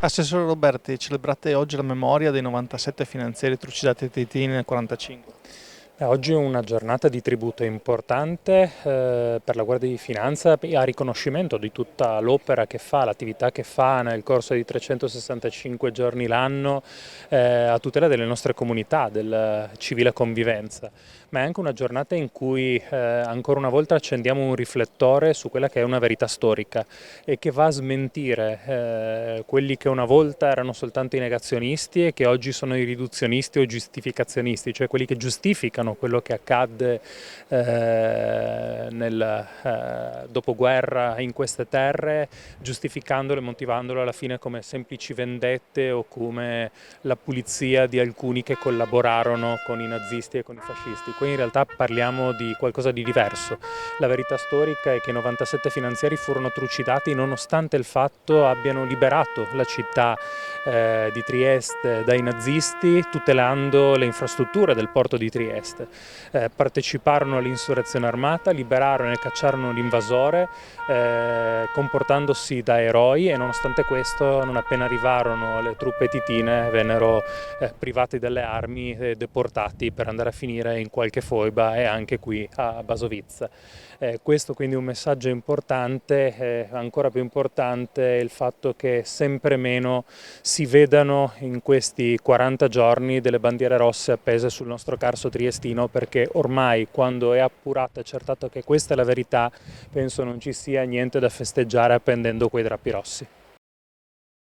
Assessore Roberti, celebrate oggi la memoria dei 97 finanzieri trucidati a Titini nel 1945. Oggi è una giornata di tributo importante per la Guardia di Finanza e a riconoscimento di tutta l'opera che fa, l'attività che fa nel corso di 365 giorni l'anno a tutela delle nostre comunità, della civile convivenza. Ma è anche una giornata in cui ancora una volta accendiamo un riflettore su quella che è una verità storica e che va a smentire quelli che una volta erano soltanto i negazionisti e che oggi sono i riduzionisti o i giustificazionisti, cioè quelli che giustificano quello che accadde nel dopoguerra in queste terre, giustificandolo e motivandolo alla fine come semplici vendette o come la pulizia di alcuni che collaborarono con i nazisti e con i fascisti. Qui in realtà parliamo di qualcosa di diverso. La verità storica è che 97 finanziari furono trucidati nonostante il fatto abbiano liberato la città di Trieste dai nazisti, tutelando le infrastrutture del porto di Trieste. Parteciparono all'insurrezione armata, liberarono e cacciarono l'invasore, comportandosi da eroi, e nonostante questo, non appena arrivarono le truppe titine, vennero privati delle armi e deportati per andare a finire in qualche foiba e anche qui a Basovizza. Questo quindi è un messaggio importante, ancora più importante è il fatto che sempre meno si vedano in questi 40 giorni delle bandiere rosse appese sul nostro carso triestino, perché ormai, quando è appurato e accertato che questa è la verità, penso non ci sia niente da festeggiare appendendo quei drappi rossi.